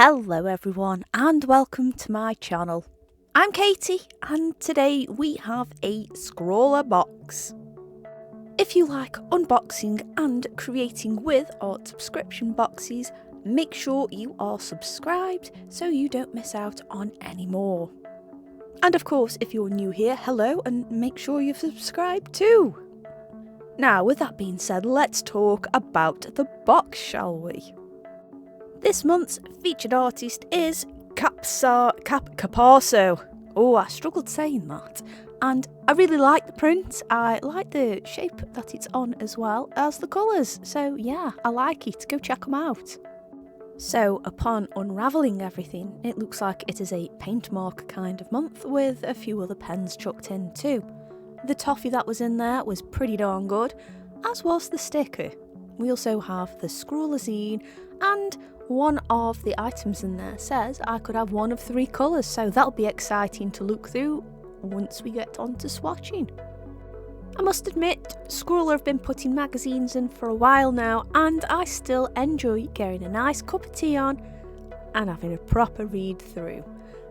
Hello everyone and welcome to my channel. I'm Katie and today we have a scrawler box. If you like unboxing and creating with or subscription boxes, make sure you are subscribed so you don't miss out on any more. And of course, if you're new here, hello, and make sure you've subscribed too. Now, with that being said, let's talk about the box, shall we? This month's featured artist is Caparso. Oh, I struggled saying that. And I really like the print. I like the shape that it's on as well as the colours. So yeah, I like it. Go check them out. So upon unravelling everything, it looks like it is a paint marker kind of month with a few other pens chucked in too. The toffee that was in there was pretty darn good, as was the sticker. We also have the scrawler zine, and one of the items in there says I could have one of 3 colours, so that'll be exciting to look through once we get on to swatching. I must admit, Scrawler have been putting magazines in for a while now, and I still enjoy getting a nice cup of tea on and having a proper read through.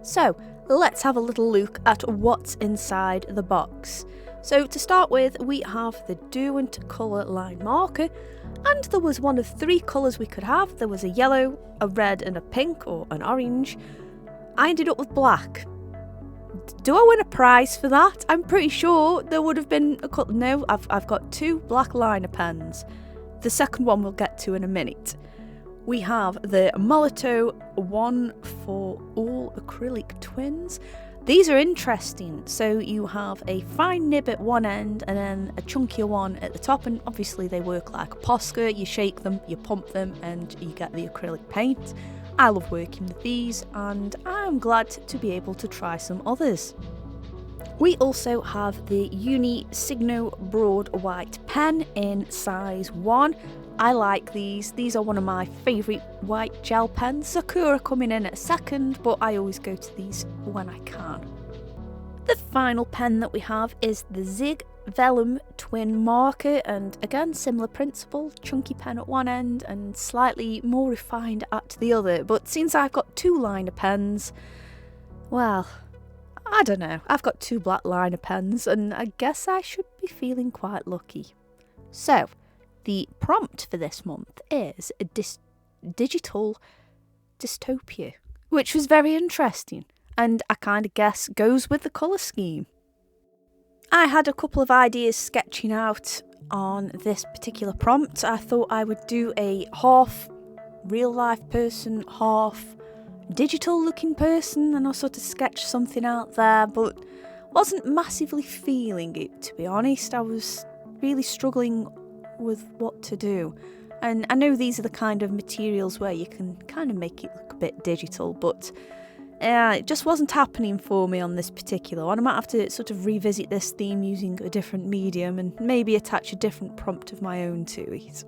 So let's have a little look at what's inside the box. So to start with, we have the Derwent colour line marker, and there was one of 3 colours we could have. There was a yellow, a red and a pink, or an orange. I ended up with black. Do I win a prize for that? I'm pretty sure there would have been a couple. No, I've got 2 black liner pens. The second one we'll get to in a minute. We have the Molotow one for all acrylic twins. These are interesting. So you have a fine nib at one end and then a chunkier one at the top, and obviously they work like a Posca. You shake them, you pump them, and you get the acrylic paint. I love working with these, and I'm glad to be able to try some others. We also have the Uni Signo Broad White pen in size 1. I like these. These are one of my favourite white gel pens. Sakura coming in at second, but I always go to these when I can. The final pen that we have is the Zig Vellum twin marker, and again similar principle, chunky pen at one end and slightly more refined at the other, but since I've got 2 liner pens, well, I don't know, I've got 2 black liner pens and I guess I should be feeling quite lucky. So the prompt for this month is a digital dystopia, which was very interesting and I kind of guess goes with the colour scheme. I had a couple of ideas sketching out on this particular prompt. I thought I would do a half real life person, half digital looking person, and I sort of sketched something out there, but wasn't massively feeling it, to be honest. I was really struggling with what to do. And I know these are the kind of materials where you can kind of make it look a bit digital, but it just wasn't happening for me on this particular one. I might have to sort of revisit this theme using a different medium and maybe attach a different prompt of my own to it.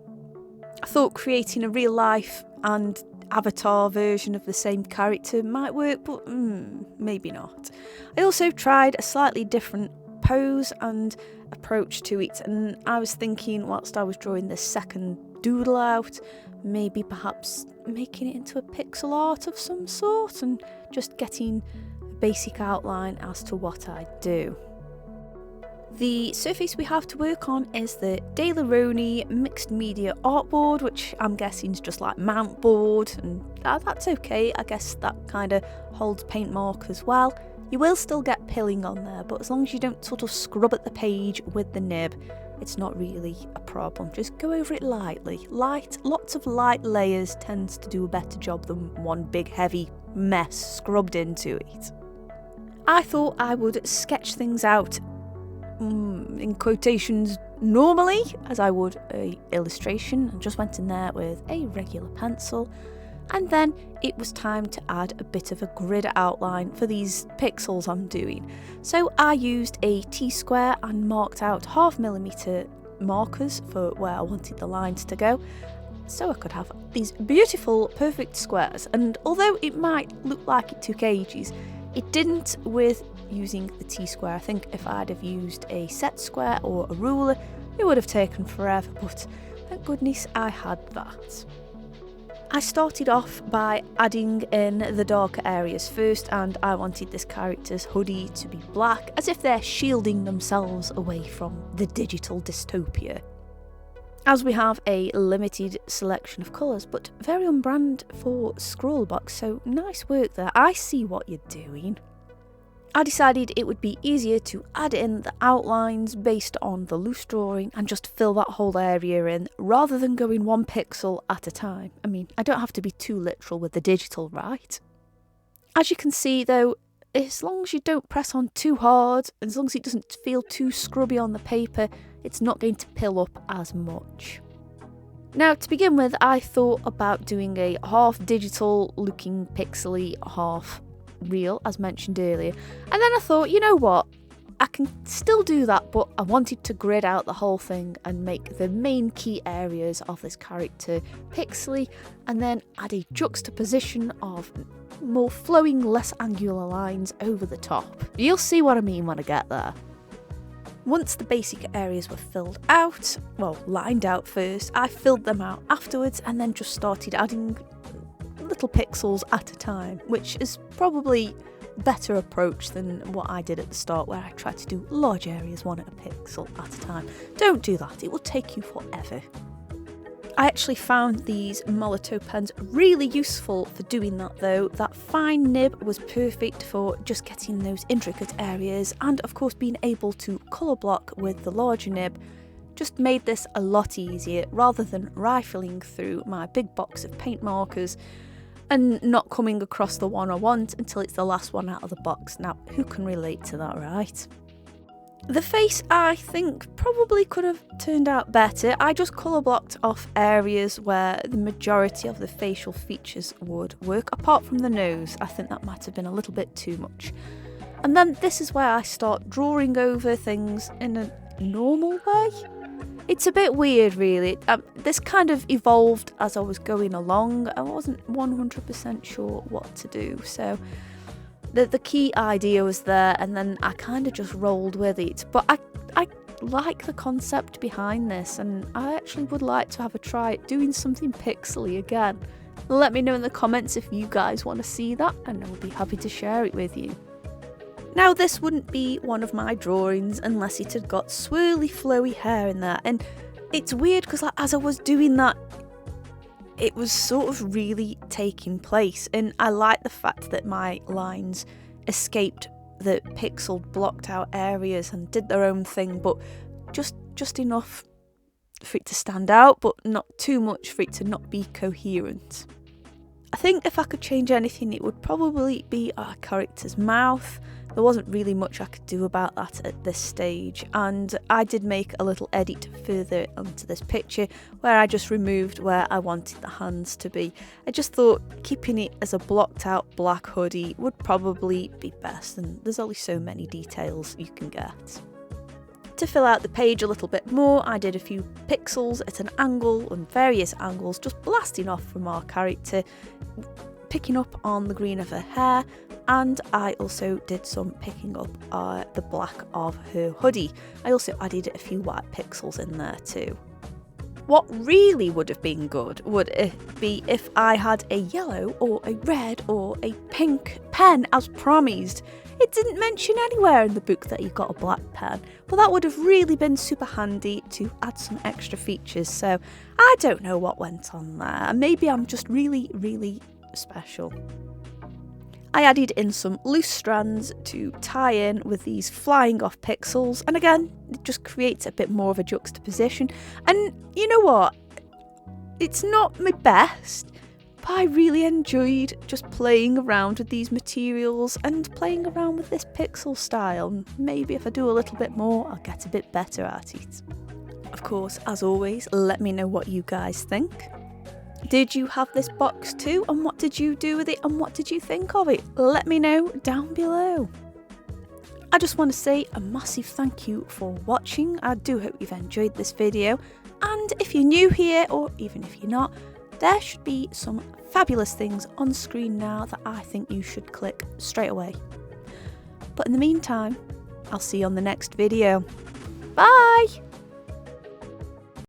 I thought creating a real life and avatar version of the same character might work, but maybe not. I also tried a slightly different pose and approach to it, and I was thinking whilst I was drawing this second doodle out, maybe perhaps making it into a pixel art of some sort and just getting a basic outline as to what I do. The surface we have to work on is the De La Roni mixed media artboard, which I'm guessing is just like mount board, and that's okay. I guess that kind of holds paint mark as well. You will still get pilling on there, but as long as you don't sort of scrub at the page with the nib, it's not really a problem. Just go over it lightly. Lots of light layers tends to do a better job than one big heavy mess scrubbed into it. I thought I would sketch things out in quotations normally, as I would an illustration, and just went in there with a regular pencil. And then it was time to add a bit of a grid outline for these pixels I'm doing. So I used a T-square and marked out 0.5mm markers for where I wanted the lines to go, so I could have these beautiful perfect squares. And although it might look like it took ages, it didn't with using the T-square. I think if I'd have used a set square or a ruler, it would have taken forever, but thank goodness I had that. I started off by adding in the darker areas first, and I wanted this character's hoodie to be black, as if they're shielding themselves away from the digital dystopia. As we have a limited selection of colours, but very on brand for SCRAWLRBOX, so nice work there. I see what you're doing. I decided it would be easier to add in the outlines based on the loose drawing and just fill that whole area in rather than going 1 pixel at a time. I mean, I don't have to be too literal with the digital, right? As you can see though, as long as you don't press on too hard, as long as it doesn't feel too scrubby on the paper, it's not going to pill up as much. Now, to begin with, I thought about doing a half digital looking pixely, half real, as mentioned earlier, and then I thought, you know what, I can still do that, but I wanted to grid out the whole thing and make the main key areas of this character pixely, and then add a juxtaposition of more flowing, less angular lines over the top. You'll see what I mean when I get there. Once the basic areas were filled out, well, lined out first, I filled them out afterwards and then just started adding little pixels at a time, which is probably a better approach than what I did at the start, where I tried to do large areas one at a pixel at a time. Don't do that, it will take you forever. I actually found these Molotow pens really useful for doing that though. That fine nib was perfect for just getting those intricate areas, and of course being able to colour block with the larger nib just made this a lot easier rather than rifling through my big box of paint markers and not coming across the one I want until it's the last one out of the box. Now, who can relate to that, right? The face, I think, probably could have turned out better. I just colour blocked off areas where the majority of the facial features would work, apart from the nose. I think that might have been a little bit too much. And then this is where I start drawing over things in a normal way. It's a bit weird, really. This kind of evolved as I was going along. I wasn't 100% sure what to do, so the key idea was there, and then I kind of just rolled with it. But I like the concept behind this, and I actually would like to have a try at doing something pixely again. Let me know in the comments if you guys want to see that, and I'll be happy to share it with you. Now, this wouldn't be one of my drawings unless it had got swirly flowy hair in there, and it's weird because as I was doing that, it was sort of really taking place, and I like the fact that my lines escaped the pixel blocked out areas and did their own thing, but just enough for it to stand out, but not too much for it to not be coherent. I think if I could change anything, it would probably be our character's mouth. There wasn't really much I could do about that at this stage, and I did make a little edit further onto this picture where I just removed where I wanted the hands to be. I just thought keeping it as a blocked out black hoodie would probably be best, and there's only so many details you can get. To fill out the page a little bit more, I did a few pixels at an angle and various angles, just blasting off from our character, picking up on the green of her hair, and I also did some picking up the black of her hoodie. I also added a few white pixels in there too. What really would have been good would it be if I had a yellow or a red or a pink pen as promised. It didn't mention anywhere in the book that you got a black pen, but that would have really been super handy to add some extra features, so I don't know what went on there. Maybe I'm just really special. I added in some loose strands to tie in with these flying off pixels, and again, it just creates a bit more of a juxtaposition. And you know what? It's not my best, but I really enjoyed just playing around with these materials and playing around with this pixel style. Maybe if I do a little bit more, I'll get a bit better at it. Of course, as always, let me know what you guys think. Did you have this box too, and what did you do with it, and what did you think of it? Let me know down below. I just want to say a massive thank you for watching. I do hope you've enjoyed this video, and if you're new here, or even if you're not, there should be some fabulous things on screen now that I think you should click straight away. But in the meantime, I'll see you on the next video. Bye!